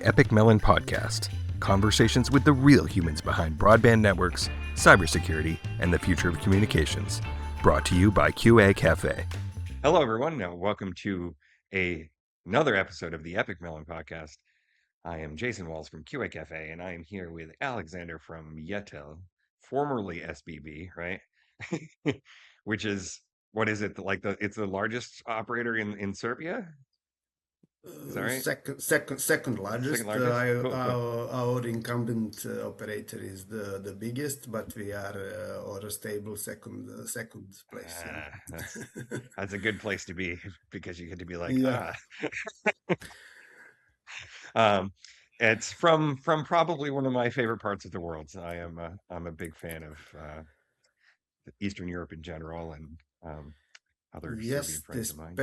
Epik Mellon podcast, conversations with the real humans behind broadband networks, cybersecurity, and the future of communications. Brought to you by QA Cafe. Hello, everyone. Welcome to another episode of the Epik Mellon podcast. I am Jason Walls from QA Cafe, and I am here with Aleksandar from Yettel, formerly SBB, right? Which is, what is it? It's the largest operator in Serbia? Is that right? Second Second largest. largest? Cool. Our incumbent operator is the biggest, but we are on a stable second place. That's a good place to be because you get to be like, Yeah. Um, it's from probably one of my favorite parts of the world. So I'm a big fan of Eastern Europe in general and other Serbian Yes, friends of mine.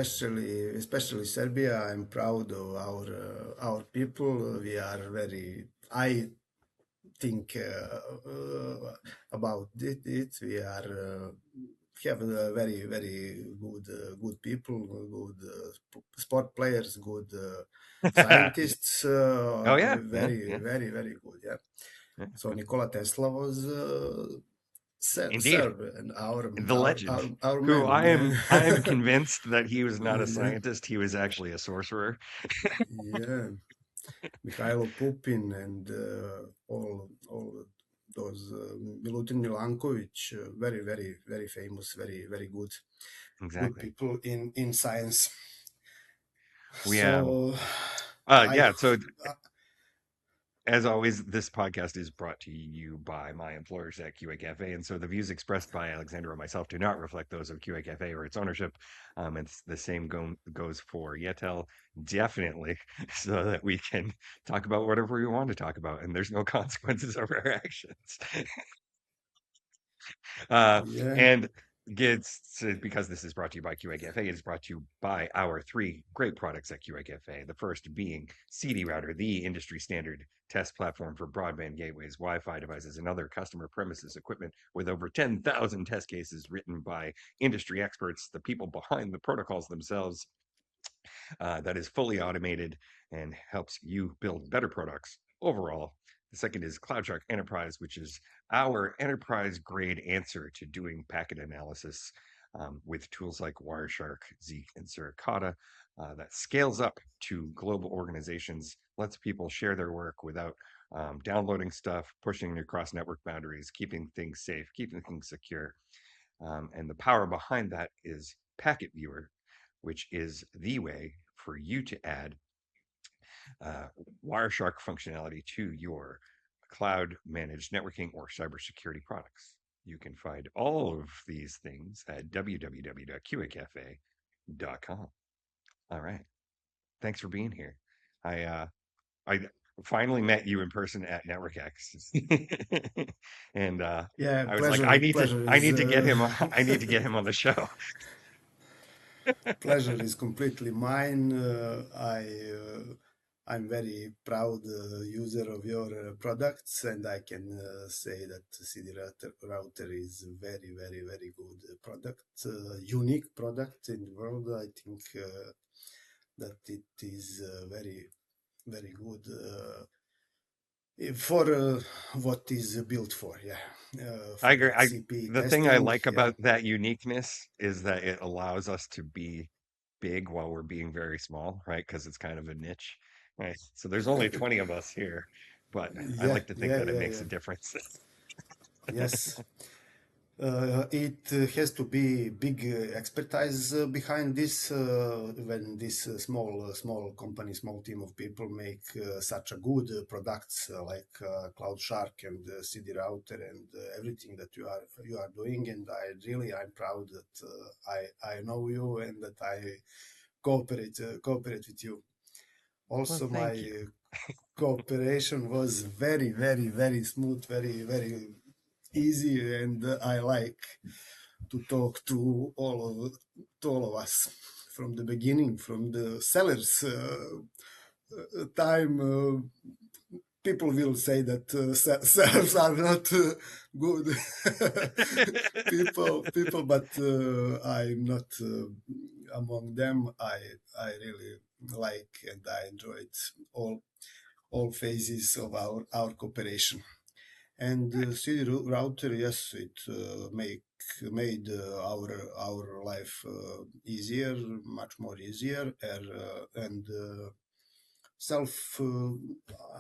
especially Serbia. I'm proud of our people. We are very. I think about it. We are have a very good people, good sport players, good scientists. Oh yeah, yeah, Very yeah, very good. Yeah. yeah. So Nikola Tesla was Indeed, Serb, and our the our legend. our, our Who man. I am convinced that he was not a Yeah, scientist. He was actually a sorcerer. yeah. Mikhailo Pupin and all those Milutin Milankovic, very famous, very good Exactly. people in science. We So I yeah. So as always, this podcast is brought to you by my employers at QA Cafe, and so the views expressed by Aleksandar and myself do not reflect those of QA Cafe or its ownership. It's the same goes for Yettel, definitely, so that we can talk about whatever we want to talk about, and there's no consequences of our actions. yeah. And because this is brought to you by QA Cafe, it is brought to you by our three great products at QA Cafe. The first being CD Router, the industry standard test platform for broadband gateways, Wi-Fi devices, and other customer premises equipment with over 10,000 test cases written by industry experts, the people behind the protocols themselves, that is fully automated and helps you build better products overall. The second is CloudShark Enterprise, which is our enterprise grade answer to doing packet analysis with tools like Wireshark, Zeek, and Suricata that scales up to global organizations, lets people share their work without downloading stuff, pushing across network boundaries, keeping things safe, keeping things secure. And the power behind that is Packet Viewer, which is the way for you to add uh, Wireshark functionality to your cloud managed networking or cybersecurity products. You can find all of these things at www.qacafe.com. All right. Thanks for being here. I finally met you in person at NetworkX. And Yeah, I was like, pleasure I is need to get him I need to get him on the show. pleasure is completely mine. I'm very proud user of your products, and I can say that CD router is very good product, unique product in the world. I think that it is very good for what is built for. Yeah, I for agree. HCP The thing I testing. like Yeah. about that uniqueness is that it allows us to be big while we're being very small, right? Because it's kind of a niche, right? So there's only 20 of us here, but I Yeah, like to think yeah, that it yeah, makes yeah. a difference. Yes. It has to be big expertise behind this when this small company, small team of people make such a good products like Cloud Shark and CD Router and everything that you are doing. And I'm proud that I know you and that I cooperate with you. Well, Also, my thank you. cooperation was very smooth, very easy, and I like to talk to all of us from the beginning, from the sellers time. People will say that sellers are not good people, but I'm not among them. I really like and I enjoyed all all phases of our cooperation. And CD router, yes, it made our life easier, much more easier, and self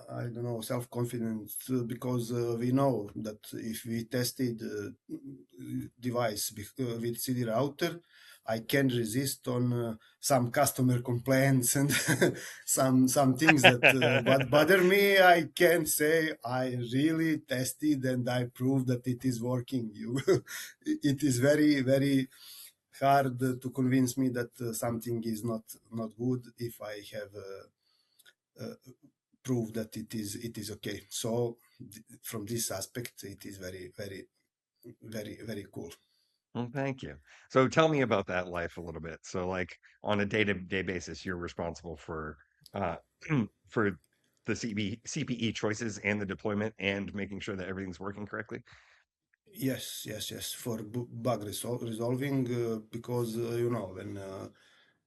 I don't know, self confidence, because we know that if we tested device with CD router, I can resist on some customer complaints and some things that bother me. I can say I really tested and I proved that it is working. You, it is very hard to convince me that something is not good if I have prove that it is okay. So from this aspect, it is very cool. Well, thank you. So tell me about that life a little bit. So like on a day-to-day basis, you're responsible for uh for the CPE choices and the deployment and making sure that everything's working correctly. Yes. For bug resolving, because when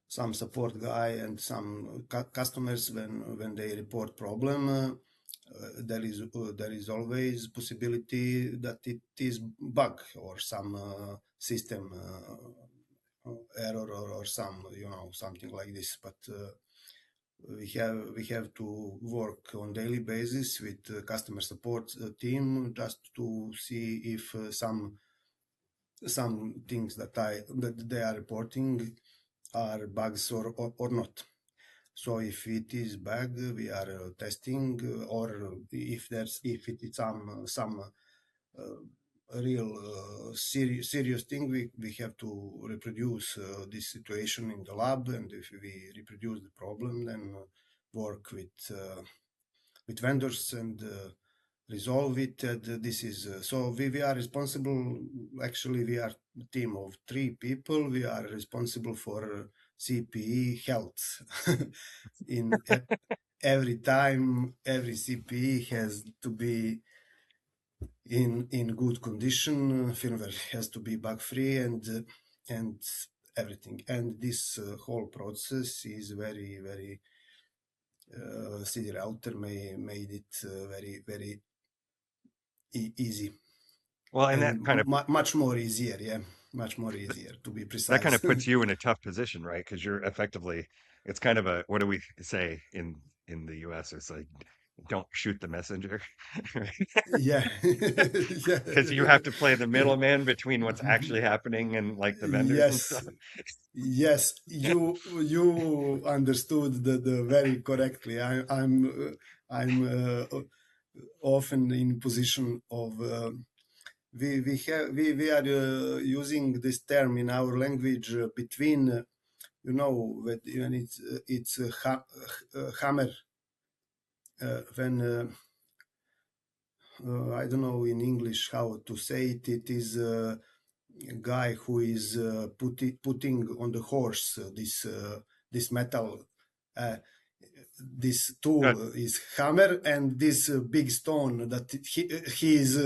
some support guy and some customers, when they report problem, there is always possibility that it is bug or some system error, or some something like this. But we have to work on daily basis with customer support team, just to see if some things that they are reporting are bugs, or not. So if it is bug, we are testing, or if it is some real serious thing, we have to reproduce this situation in the lab, and if we reproduce the problem, then work with vendors and resolve it. And this is so we are responsible. Actually, we are a team of 3 people. We are responsible for CPE health. in every time, every CPE has to be in good condition. Firmware has to be bug free, and everything. And this whole process is very CD router made it very easy, Well, and and much more easier. Yeah, much more easier, to be that kind precise. of puts you in a tough position, right? Because you're effectively, it's kind of a, what do we say in the US? It's like, don't shoot the messenger, right? Yeah. Yeah. Because you have to play the middleman between what's actually happening and like the vendors and stuff. Yes. Yes, you understood the very correctly. I'm often in position of we are using this term in our language, between when it's hammer, when I don't know in English how to say it. It is a guy who is putting on the horse this metal. Uh, this tool Good. is hammer, and this big stone that he is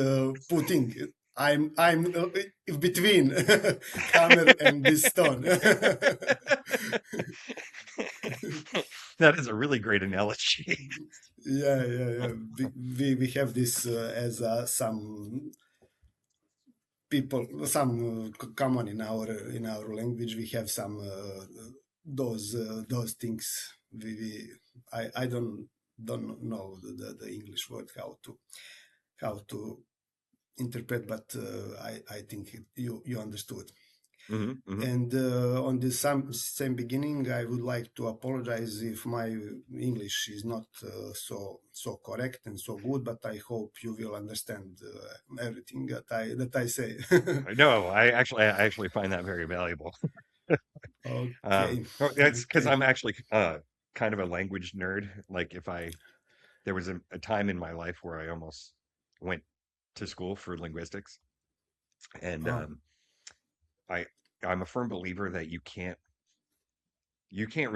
putting. I'm in between hammer and this stone. That is a really great analogy. Yeah. We have this as some people, some common in our language. We have some those things. I don't know the English word how to interpret, but I think you understood. Hmm. And on the same beginning, I would like to apologize if my English is not so correct and so good, but I hope you will understand everything that I say. No, I actually find that very valuable. Okay, Well, it's because okay. I'm actually kind of a language nerd. Like if there was a time in my life where I almost went to school for linguistics, and Oh, I I'm a firm believer that you can't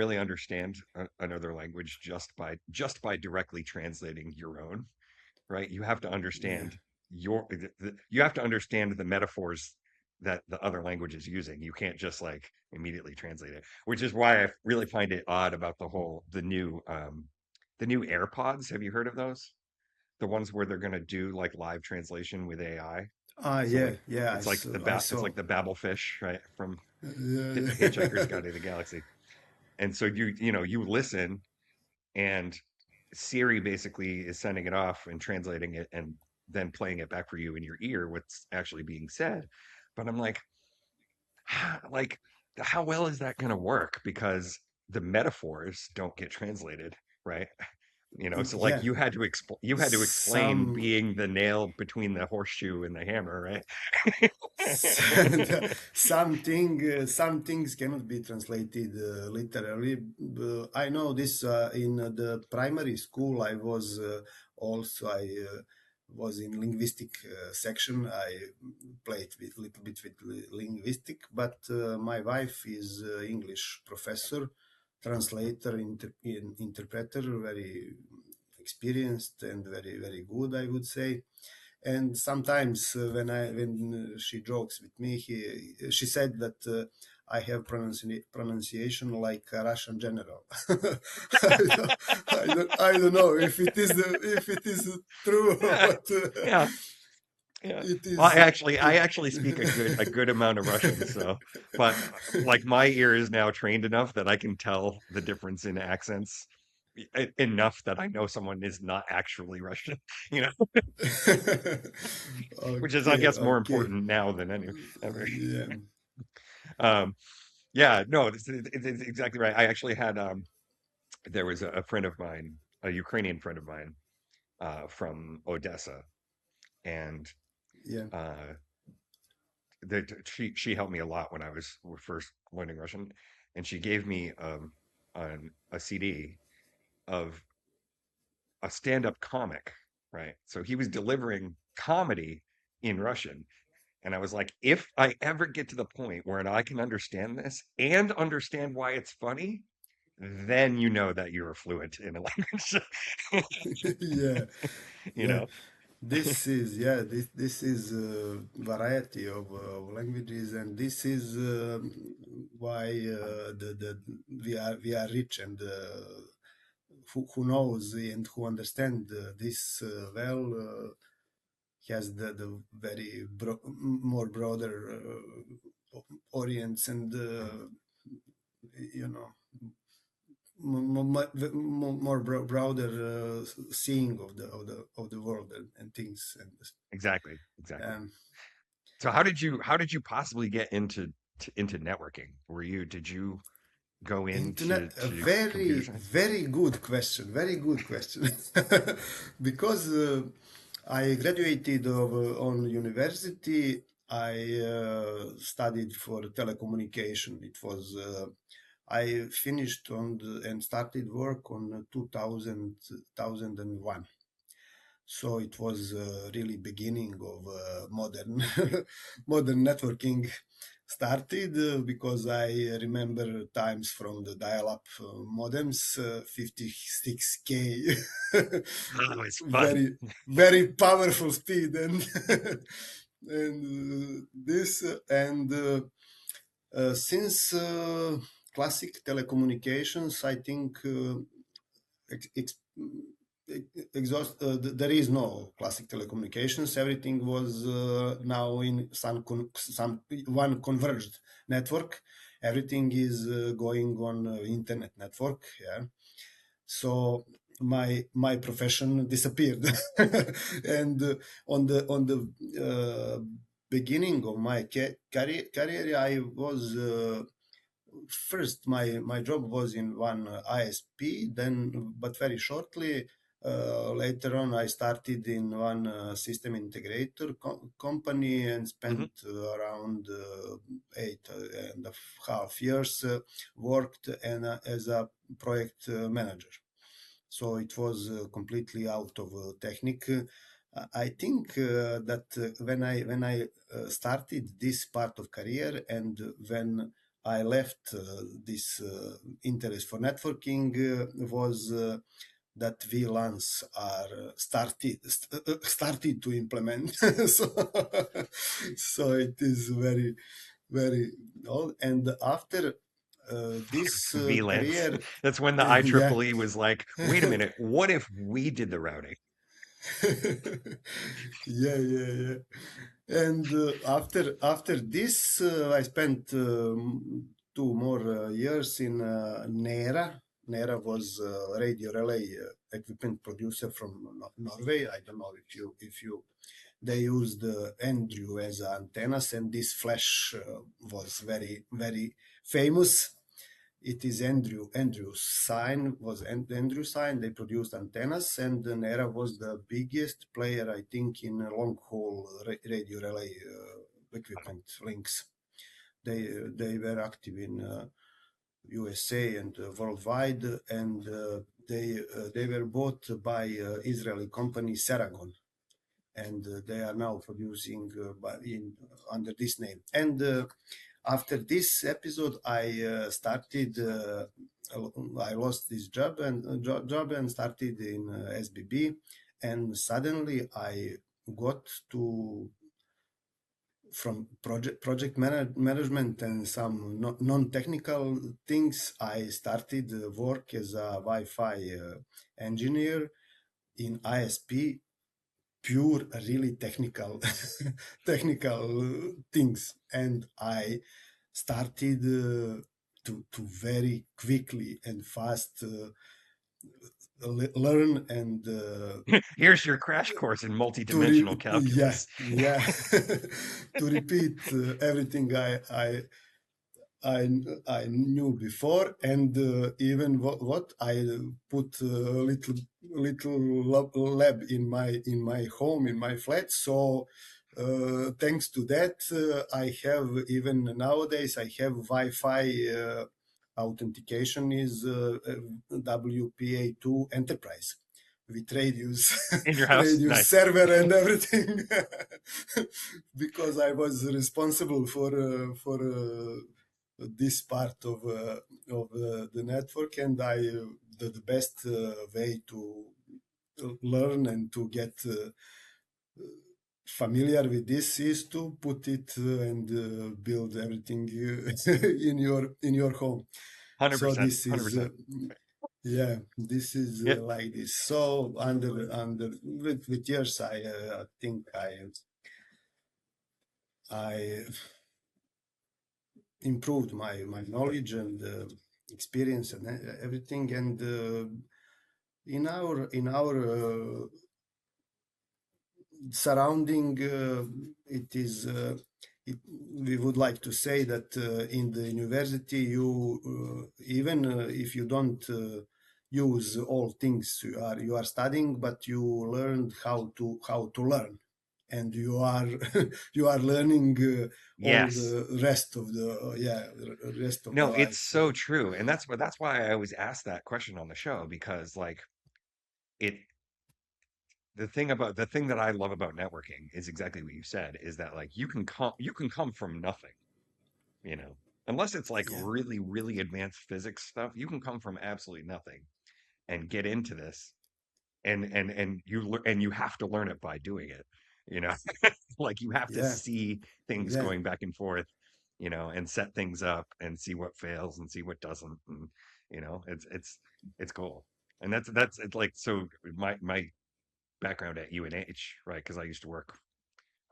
really understand another language just by directly translating your own, right? You have to yeah. understand you have to understand the metaphors that the other language is using. You can't just like immediately translate it, which is why I really find it odd about the new the new AirPods. Have you heard of those? The ones where they're gonna do like live translation with AI. Ah, So yeah, like yeah, it's like I it's saw. like the Babelfish, right, from Yeah, Hitchhiker's yeah. Guide to the Galaxy. And so you listen, and Siri basically is sending it off and translating it and then playing it back for you in your ear what's actually being said. But I'm like, like how well is that going to work? Because the metaphors don't get translated, right? So like Yeah, you had to explain some being the nail between the horseshoe and the hammer, right? some things cannot be translated literally. I know this in the primary school. I was in linguistic section. I played with little bit with linguistic, but my wife is English professor, translator, interpreter, very experienced and very good, I would say. And sometimes when she jokes with me, she said that I have pronunciation like a Russian general. I don't know if it is true, Yeah, but yeah, yeah. it Well, is. I actually speak a good amount of Russian, so but like my ear is now trained enough that I can tell the difference in accents enough that I know someone is not actually Russian, you know, which is I Okay, guess more okay, important now than any ever. yeah, Um, yeah, no, it's exactly right. I actually had there was a friend of mine, a Ukrainian friend of mine, from Odessa, and yeah, uh, she helped me a lot when I was first learning Russian, and she gave me a CD of a stand-up comic, right? So he was delivering comedy in Russian, and I was like, if I ever get to the point where I can understand this and understand why it's funny, then you know that you're fluent in a language. yeah, You yeah. know, This is variety of languages, and this is why the we are rich, and who knows and who understand this well has the very more broader audience, and you know more broader seeing of the world, and things, and exactly, exactly. um, So how did you possibly get into networking? Did you go internet. into A to computer science? very good question, very good question. Because I graduated on university. I studied for telecommunication. It was I finished and started work on 2001. So it was really beginning of modern modern networking started, because I remember times from the dial-up modems, 56K, Oh, it's fun. very very powerful speed, and and this and since classic telecommunications, I think ex- ex- there is no classic telecommunications. Everything was now in some one converged network. Everything is going on internet network. Yeah. So my profession disappeared, and on the beginning of my career, I was first my job was in one ISP, then but very shortly later on I started in one system integrator company, and Hmm. spent around 8.5 years worked as a project manager. So it was completely out of technique. I think that when I started this part of career, and when I left this interest for networking, was that VLANs are started to implement. so, so it is very old. And after This VLANs. career, That's when the yeah. IEEE was like, wait a minute, what if we did the routing? Yeah, yeah, yeah. And after this, I spent 2 more years in NERA. NERA was a radio relay equipment producer from Norway. I don't know if you they used Andrew as antennas, and this flash was very famous. It is Andrew's sign was Andrew's sign. They produced antennas, and Nera was the biggest player, I think, in long haul radio relay equipment links. They were active in USA and worldwide, and they were bought by Israeli company Seragon, and they are now producing under this name. And after this episode, I started. I lost this job and started in SBB, and suddenly I got to from management and some non-technical things. I started work as a Wi-Fi engineer in ISP, pure really technical technical things, and I started to very quickly and fast learn and Here's your crash course in multidimensional yeah, calculus. yeah. To repeat everything I I knew before, and even what I put a little lab in my home, in my flat. So thanks to that, I have, even nowadays I have Wi-Fi authentication is WPA2 Enterprise with radius In your house? radius Nice. server and everything, because I was responsible for this part of the network, and I the best way to learn and to get familiar with this is to put it and build everything in your home. So 100%. this is 100%. yeah, this is Yeah. like this. So under with years, I think I improved my knowledge and experience and everything. And in our surrounding, it is. We would like to say that in the university, you even if you don't use all things you are studying, but you learned how to learn, and you are you are learning all Yes. the rest of the rest of the No, it's life. so true. And that's why I always ask that question on the show because like it the thing that I love about networking is exactly what you said, is that like you can come from nothing, you know. Unless it's like Yeah, really, really advanced physics stuff, you can come from absolutely nothing and get into this and you have to learn it by doing it, you know. Like you have to yeah, see things yeah, going back and forth, you know, and set things up and see what fails and see what doesn't, and you know, it's cool. And that's it's like so my background at UNH, right? Because I used to work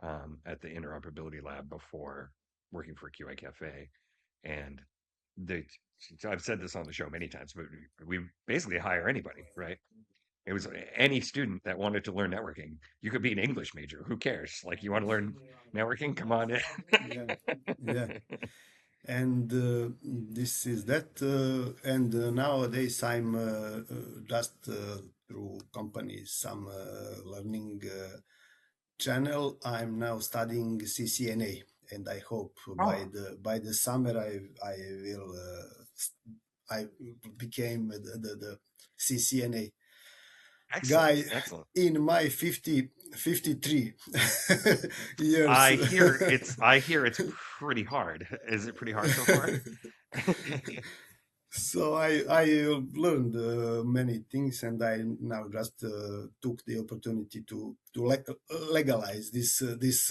at the interoperability lab before working for QA Cafe, and the so I've said this on the show many times, but we basically hire anybody, right? It was any student that wanted to learn networking. You could be an English major. Who cares? Like, you want to learn networking? Come on in. yeah, yeah. And this is that. And nowadays, I'm just through companies, some learning channel. I'm now studying CCNA, and I hope Oh, by the summer I will I became the CCNA excellent, guy excellent. in my 53 years. I hear it's pretty hard. Is it pretty hard so far? So I learned many things, and I now just took the opportunity legalize this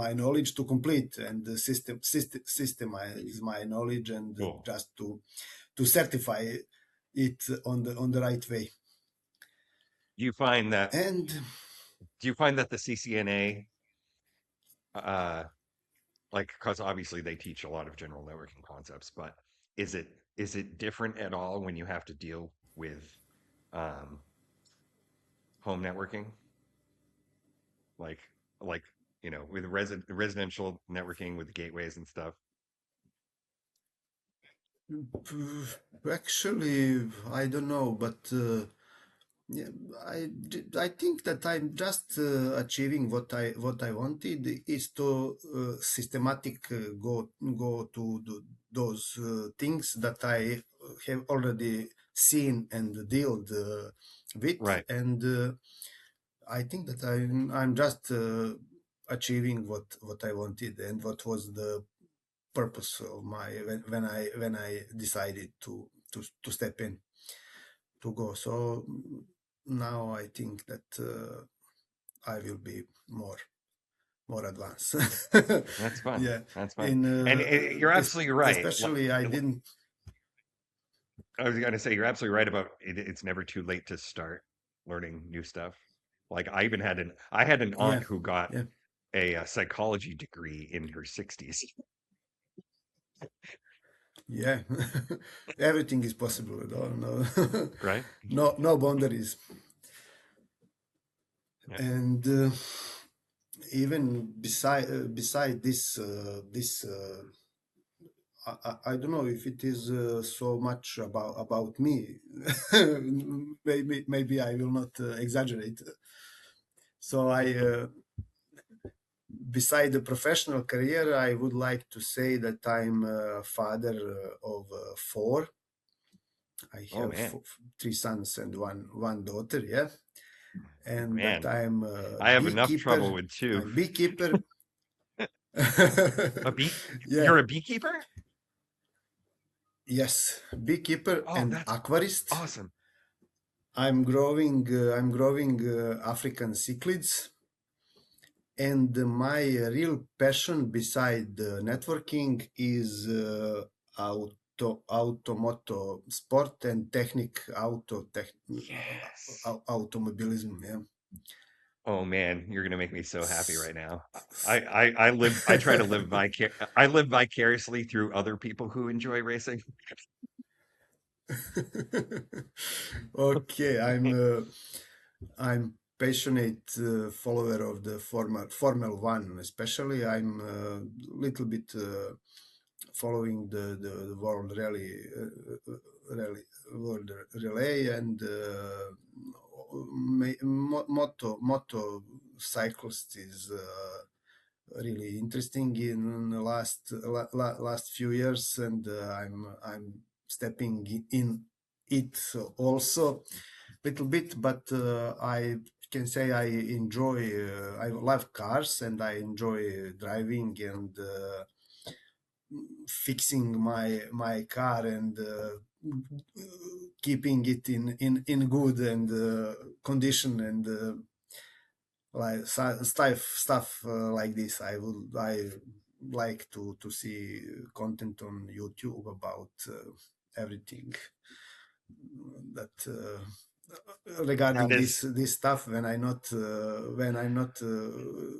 my knowledge, to complete and systemize my knowledge, and Cool. just to certify it on the right way. Do you find that And do you find that the CCNA, uh, like, because obviously they teach a lot of general networking concepts, but is it is it different at all when you have to deal with um, home networking, like like with residential networking with gateways and stuff? actually, I don't know, but yeah, I think that I'm just achieving what I wanted, is to systematic go to those things that I have already seen and dealt with, Right. and I think that I'm just achieving what I wanted, and what was the purpose of my when I decided to step in, to go. So now I think that I will be more advanced. That's fun. Yeah, That's fun. in And you're absolutely right. especially I didn't. I was going to say you're absolutely right about it. It's never too late to start learning new stuff. Like I had an Yeah, aunt who got yeah, a psychology degree in her 60s. yeah. Everything is possible. No, no, Right? no boundaries. Yeah. And even beside this I don't know if it is so much about me. Maybe I will not exaggerate. So beside the professional career, I would like to say that I'm a father of four. I Oh have man. three sons and one daughter. Yeah, and that Man, I'm a I have enough beekeeper. trouble with two. I'm beekeeper. A bee Yeah. You're a beekeeper? Yes, beekeeper Oh, and that's aquarist. awesome. I'm growing African cichlids, and my real passion beside networking is automoto sport and technic Yes. automobilism. Yeah. Oh man, you're gonna make me so happy right now. I try to I live vicariously through other people who enjoy racing. Okay, I'm passionate follower of the Formula One, especially. I'm a little bit following the rally world relay, and moto cyclist is really interesting in the last few years, and I'm stepping in it also little bit, but I can say I enjoy. I love cars, and I enjoy driving and fixing my car, and keeping it in good and condition, and like stuff like this. I like to see content on YouTube about everything that That regarding is this stuff. When I'm not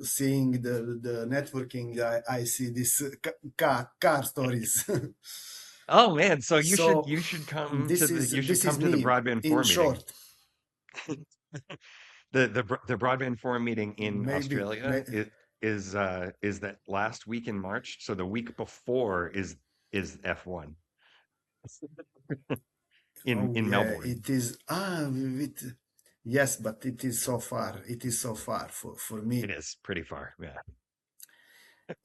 seeing the networking, I see this car stories. Oh man, so So you should this come is to the me broadband in forum meeting. short. The broadband forum meeting in Maybe Australia is that last week in March. So the week before is F1 oh in yeah, Melbourne. it is yes, but it is so far. It is so far for It me. is pretty far. Yeah.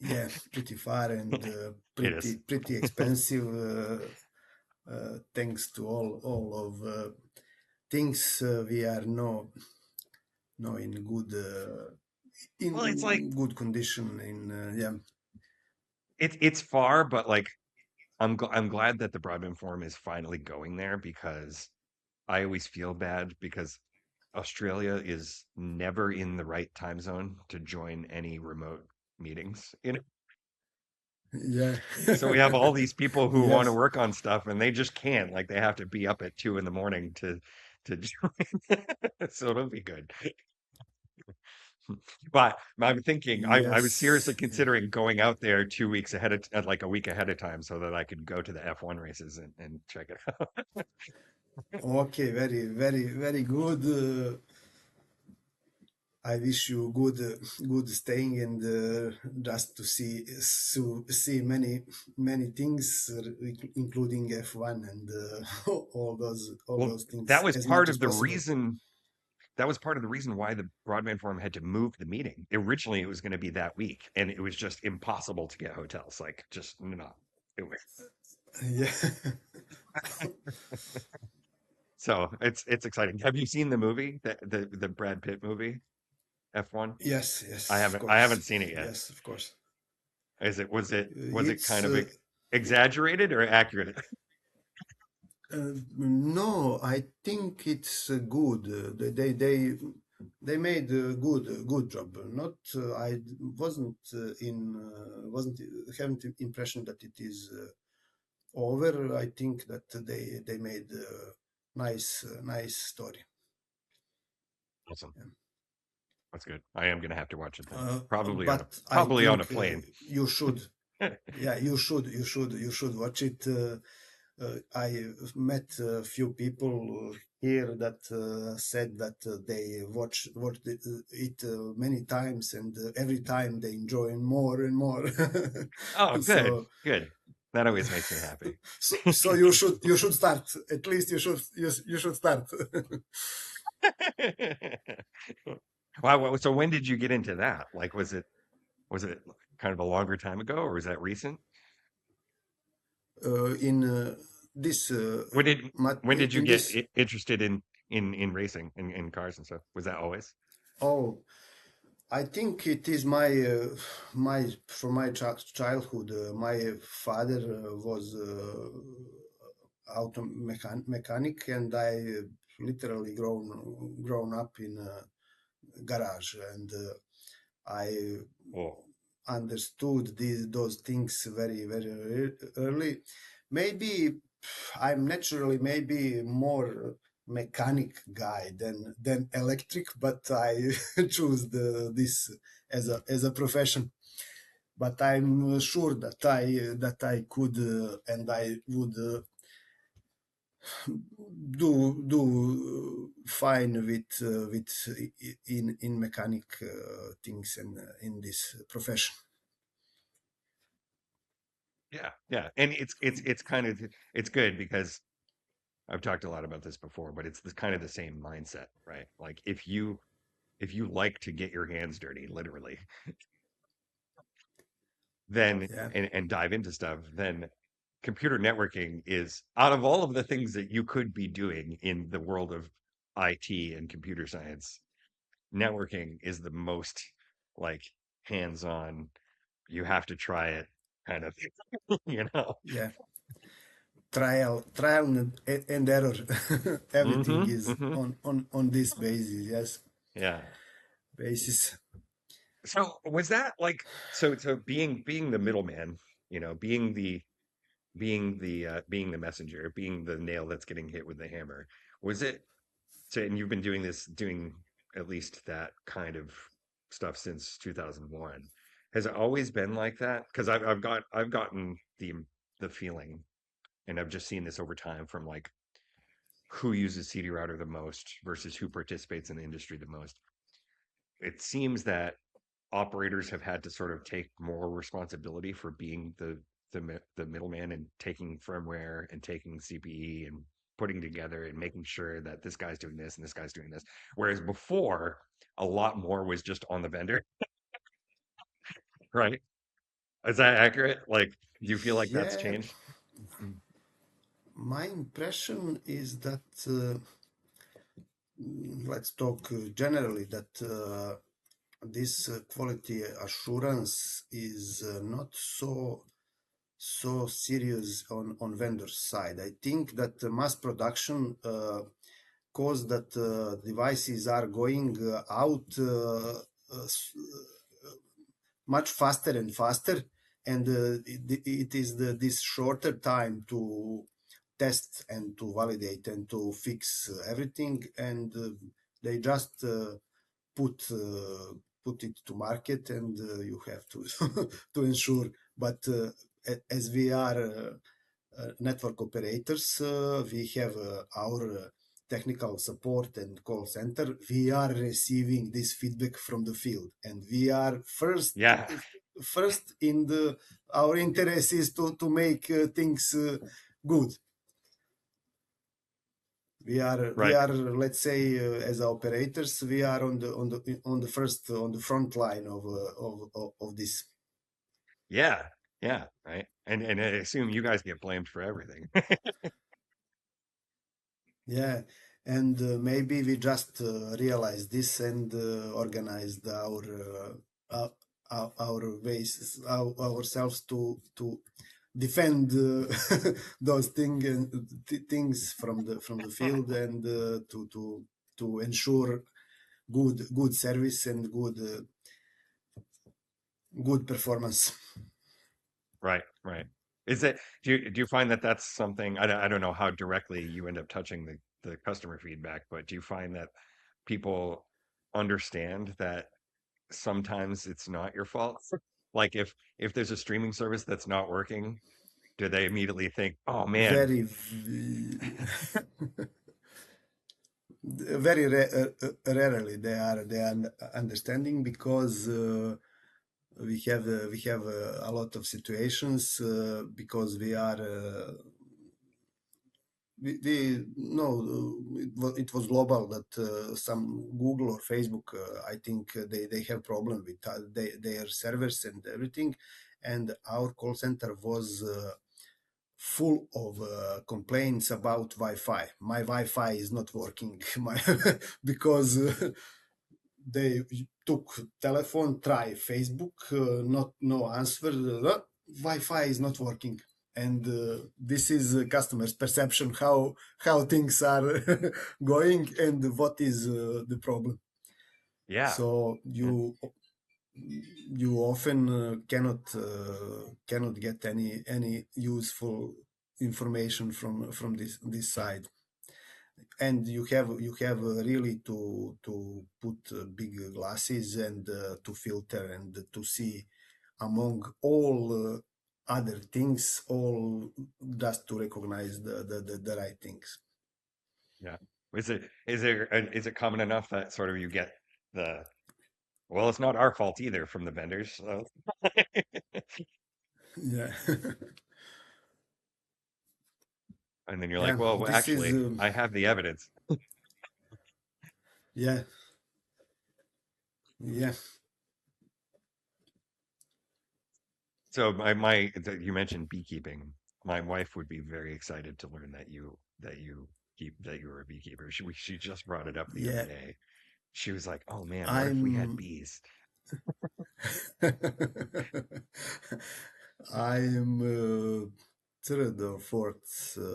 Yeah, pretty far, and It is. pretty expensive. Thanks to all of things, we are no Well, it's like in good condition. In yeah, it's far, but like I'm glad that the broadband forum is finally going there because I always feel bad because Australia is never in the right time zone to join any remote meetings. Yeah. So we have all these people who want to Yes. work on stuff and they just can't. Like they have to be up at 2 in the morning to join. So it'll be good. But I'm thinking I was seriously Yes. Yeah. considering going out there 2 weeks ahead of like a week ahead of time so that I could go to the F1 races and check it out. Okay. Very, very, very good. I wish you good, good staying and just to see many things, including F1 and all Well, those that things was as part much of as the possible. reason that was part of the reason why the broadband forum had to move the meeting. Originally, it was going to be that week, and it was just impossible to get hotels. Like, just not. It was, Yeah. so it's exciting. Have you seen the movie, the Brad Pitt movie, F1? Yes. I Yes. Of haven't I course. haven't seen it yet. Yes. Of course. Is it was it It's kind of exaggerated or accurate? no. I think it's good. They made a good job. Not I wasn't wasn't haven't the impression that it is over. I think that they made a nice story. Awesome. That's good. I am gonna have to watch it then. Uh, but I Probably on a think plane. you should. Yeah, you should watch it. I met a few people here that said that they watched it many times, and every time they enjoy more and more. Oh, good, So, good. That always makes me happy. so you should start. At least you should start. Wow. So when did you get into that? Like, was it kind of a longer time ago, or was that recent? In this When did when did you in get this interested in racing in cars and stuff? Was that always? oh, I think it is my from my childhood. My father was mechanic, and I literally grown up in a garage, and I Oh, understood those things very early. Maybe I'm naturally maybe more mechanic guy than electric, but I choose this as a profession. But I'm sure that I could and I would do fine with in mechanic things and in this profession. yeah, yeah. And it's kind of it's good because I've talked a lot about this before, but it's the kind of the same mindset, right? Like if you like to get your hands dirty, literally, then Yeah, and dive into stuff, then computer networking is out of all of the things that you could be doing in the world of IT and computer science, networking is the most like hands-on, you have to try it kind of thing, you know. yeah. Trial and error. Everything Hmm, is hmm. on this basis. Yes, Yeah. basis. So was that like so being the middleman, you know, being the messenger, being the nail that's getting hit with the hammer, was it so and you've been doing at least that kind of stuff since 2001. Has it always been like that? Because I've gotten the feeling, and I've just seen this over time from like who uses CD router the most versus who participates in the industry the most. It seems that operators have had to sort of take more responsibility for being the middleman and taking firmware and taking CPE and putting together and making sure that this guy's doing this and this guy's doing this. Whereas before, a lot more was just on the vendor, right? Is that accurate? Like, do you feel like that's Yeah, changed? Mm. my impression is that let's talk generally that this quality assurance is not so so serious on vendor side. I think that mass production cause that devices are going out much faster and faster, and it is this shorter time to test and to validate and to fix everything, and they just put it to market, and you have to to ensure. But as we are network operators, we have our technical support and call center. We are receiving this feedback from the field, and we are Yeah, first in the our interest is to make things good. We right. are, let's say, as operators, we are on the first on the front line of this. Yeah, yeah, right. And I assume you guys get blamed for everything. Yeah, and maybe we just realized this and organized our ways ourselves to defend those things from the field, and to ensure good service and good performance. Right, right. Is it do you find that that's something I don't know how directly you end up touching the customer feedback, but do you find that people understand that sometimes it's not your fault? Like if there's a streaming service that's not working, do they immediately think, "Oh man, Very very rarely they are understanding, because we have a lot of situations, because we are we no it was global that some Google or Facebook, I think they have problem with their servers and everything, and our call center was full of complaints about Wi-Fi. My Wi-Fi is not working. Because they took telephone, try Facebook, not no answer. Wi-Fi is not working, and this is customers' perception how things are going, and what is the problem. yeah." So Yeah. you often cannot get any useful information from this side, and you have really to put big glasses and to filter and to see among all other things, all just to recognize the right things. Yeah. Is it common enough that sort of you get the well, it's not our fault either from the vendors. So. Yeah. And then you're like, Yeah, well, this is actually, I have the evidence. yeah, yeah, So you mentioned beekeeping. My wife would be very excited to learn that you were a beekeeper. She just brought it up the other yeah. day. She was like, "Oh man, what if we had I'm bees?" I'm third or fourth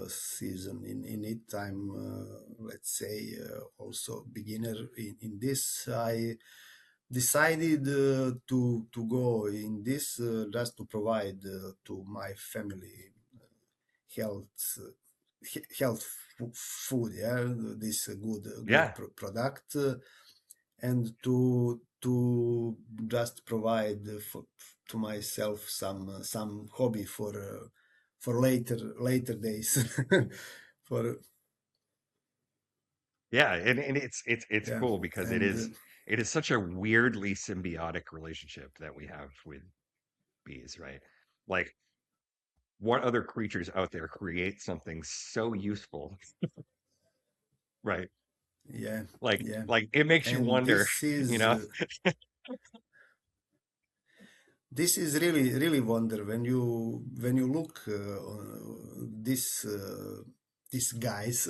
season in it. I'm let's say also beginner in this. I decided to go in this just to provide to my family health health food, yeah, this good Yeah, product, and to just provide to myself some hobby for later days. For yeah, and it's yeah, cool because and it is such a weirdly symbiotic relationship that we have with bees, right? Like, what other creatures out there create something so useful, right? yeah, Like, yeah, like it makes you and wonder, you know? this is really wonder when you look on these guys,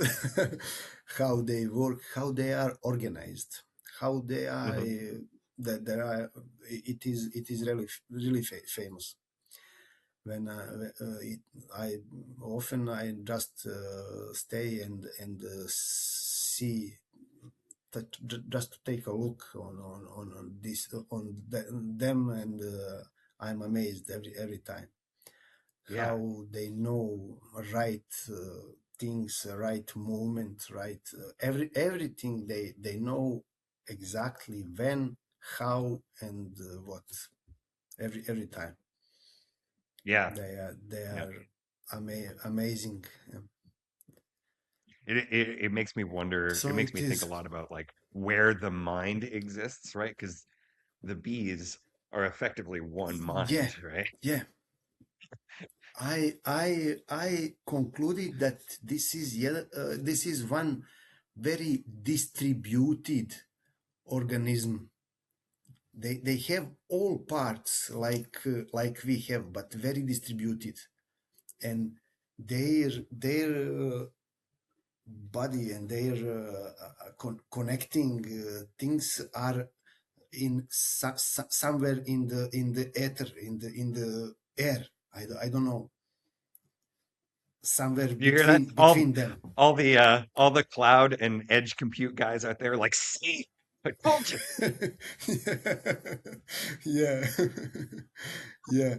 how they work, how they are organized, how they are Mhm. that there are it is really famous when I often I just stay and see that just to take a look on this them, and I'm amazed every time Yeah. how they know right things, right movement, right everything they know exactly when, how, and what every time. Yeah. They Yeah. are amazing. Yeah. It makes me wonder, it So makes it me think a is. lot about like where the mind exists, right? Because the bees are effectively one Yeah, mind, right? yeah. I concluded that this is this is one very distributed organism. They have all parts like we have, but very distributed, and their body and their connecting things are in somewhere in the ether, in the air. I don't know, somewhere You hear that? between them. All the cloud and edge compute guys out there like, see, I told you. Yeah. Yeah.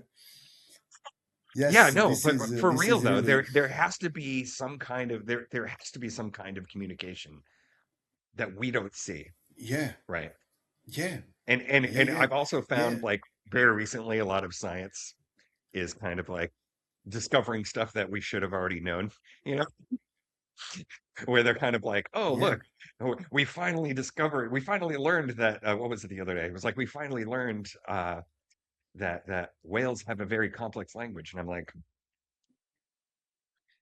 Yeah, Yes, no, but for this real is though, really. there has to be some kind of there has to be some kind of communication that we don't see, Yeah, right? yeah, yeah, And yeah, I've also yeah, found like very recently a lot of science is kind of like discovering stuff that we should have already known, you know, where they're kind of like, oh, yeah. look, we finally discovered, we finally learned that, what was it the other day? It was like, we finally learned that whales have a very complex language. And I'm like,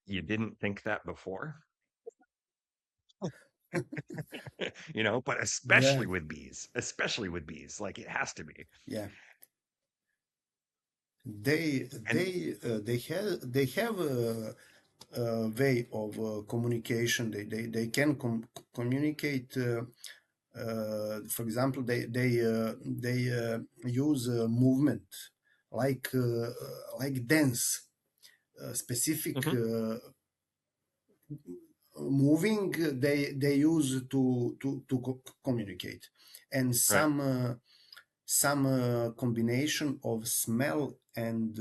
you didn't think that before? You know, but Yeah, especially with bees, like it has to be. yeah. And They have a way of communication. They can communicate. For example, they use movement like dance, specific Mhm. moving. They use to communicate, and Right, some combination of smell and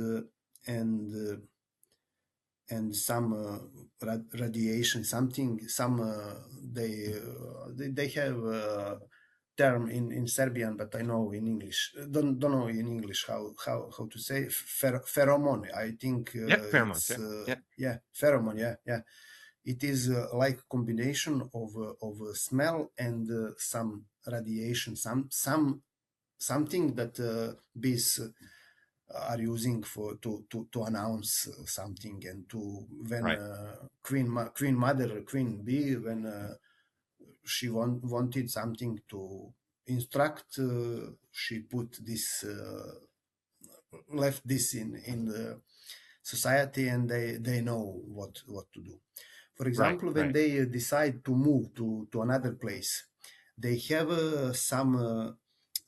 some radiation, something, some they have a term in Serbian, but I know in English, don't know in English how to say pheromone. I think yeah, pheromones, it's yeah, yeah, pheromone, yeah, yeah. It is like combination of smell and some radiation, something that bees are using for to announce something, and to when right, queen mother, queen bee, when she wanted something to instruct, she put this left this in the society, and they know what to do. For right, example, when right. they decide to move to another place, they have some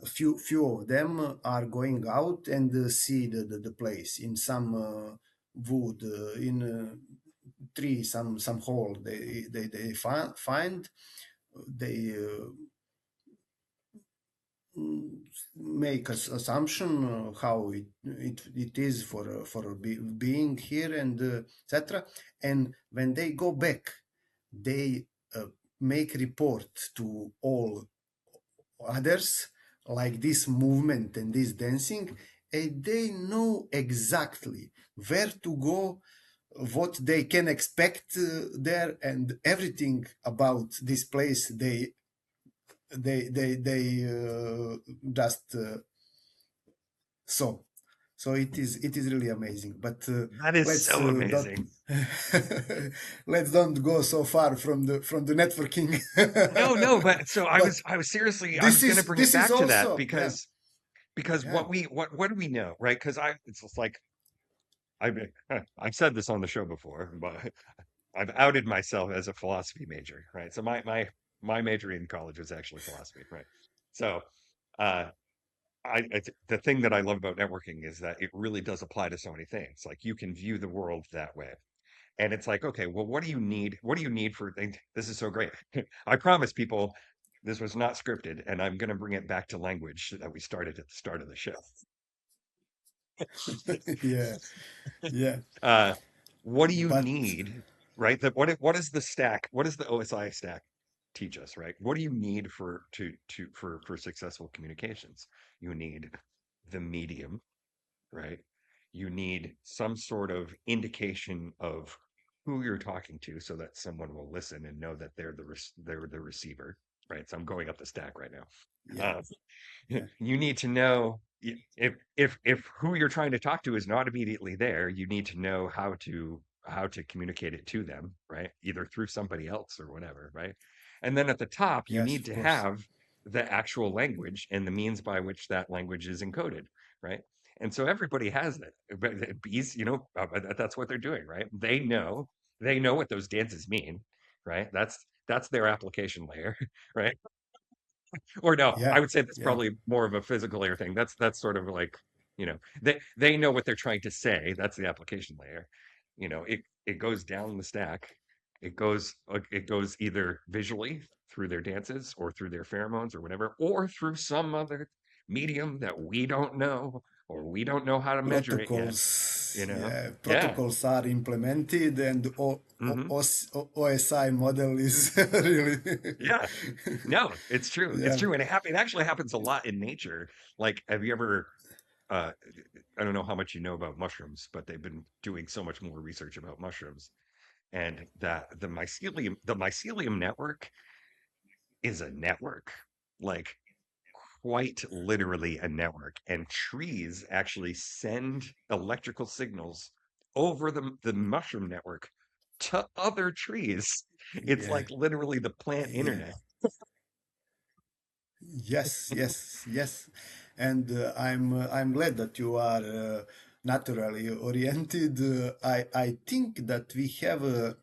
few of them are going out and see the place in some wood, in tree, some hole they find. They make assumption how it is for being here, and etc. And when they go back, they make report to all others, like this movement and this dancing, and they know exactly where to go, what they can expect there, and everything about this place. They just so so it is really amazing, but That is let's so don't amazing. let's don't go so far from the networking. No, no, but so But I was seriously, I this was going to is bring it this is back to that also, yeah, because yeah, what do we know, right? Because it's just like I've I've said this on the show before, but I've outed myself as a philosophy major, right? So my major in college was actually philosophy, right? So uh the thing that I love about networking is that it really does apply to so many things. Like you can view the world that way. And it's like, okay, well, what do you need? What do you need for things? This is so great. I promise people this was not scripted, and I'm going to bring it back to language that we started at the start of the show. Yeah, yeah. Uh, what do you But need, right? What is the stack? What does the OSI stack teach us, right? What do you need for successful communications? You need the medium, right? You need some sort of indication of who you're talking to so that someone will listen and know that they're the receiver, right? So I'm going up the stack right now. yeah, Uh, yeah, you need to know if who you're trying to talk to is not immediately there, you need to know how to communicate it to them, right? Either through somebody else or whatever, right? And then at the top, you yes, need of to course. have the actual language and the means by which that language is encoded, right? And so everybody has it. But bees, that's what they're doing, right? They know what those dances mean, right? That's their application layer, right? Or no, I Yeah, would say that's yeah. probably more of a physical layer thing. That's sort of like, they know what they're trying to say. That's the application layer. It goes down the stack. It goes either visually through their dances or through their pheromones or whatever, or through some other medium that we don't know or we don't know how to measure it yet, Protocols, you know? yeah, Yeah. protocols are implemented, and Hmm. OSI model is really, Yeah. No, it's true. It's yeah, true. And it actually happens a lot in nature. Like, have you ever uh, I don't know how much you know about mushrooms, but they've been doing so much more research about mushrooms, and that the mycelium network is a network, like quite literally a network. And trees actually send electrical signals over the mushroom network to other trees. It's yeah, like literally the plant yeah. internet. Yes, yes, yes. And I'm glad that you are naturally oriented. I think that we have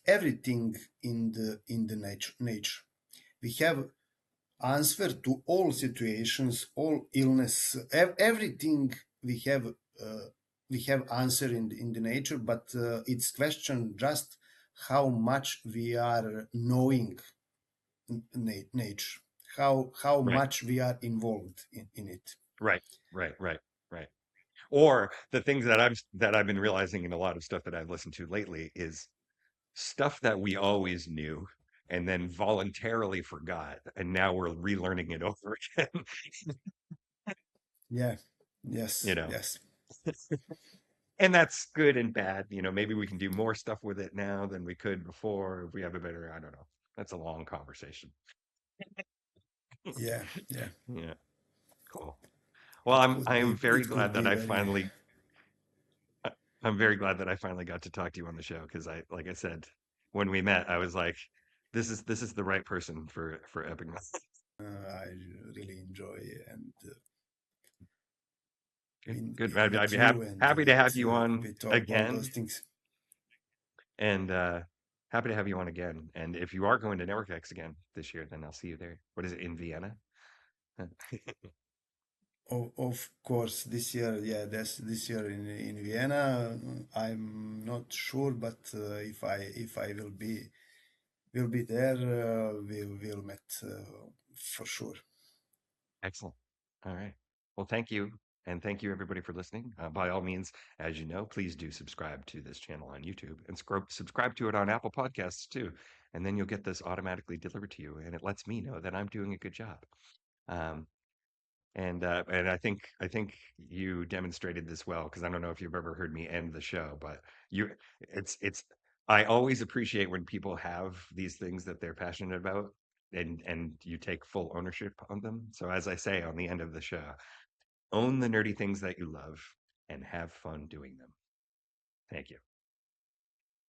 everything in the nature. We have answer to all situations, all illness, everything we have answer in the nature, but it's question just how much we are knowing nature, how Right, much we are involved in it. right, right. Or the things that I've been realizing in a lot of stuff that I've listened to lately is stuff that we always knew and then voluntarily forgot, and now we're relearning it over again. Yeah, you yes, know, yes, and that's good and bad. Maybe we can do more stuff with it now than we could before if we have a better. I don't know. That's a long conversation. yeah, yeah. Yeah, cool. Well, I'm very It glad could that be very. I'm very glad that I finally got to talk to you on the show because like I said, when we met, I was like, this is the right person for Epic Mellon. I really enjoy and Good, good. I'd, with I'd be you and happy to have you on with all those again, things. and happy to have you on again. And if you are going to NetworkX again this year, then I'll see you there. What is it in Vienna? Huh. Of course, this year, yeah, that's this year in Vienna. I'm not sure, but if I will be there, we'll meet for sure. Excellent. All right. Well, thank you. And thank you, everybody, for listening. By all means, as you know, please do subscribe to this channel on YouTube and subscribe to it on Apple Podcasts too. And then you'll get this automatically delivered to you. And it lets me know that I'm doing a good job. Um, and I think you demonstrated this well because I don't know if you've ever heard me end the show, but you it's I always appreciate when people have these things that they're passionate about and you take full ownership on them. So as I say on the end of the show, own the nerdy things that you love and have fun doing them. Thank you.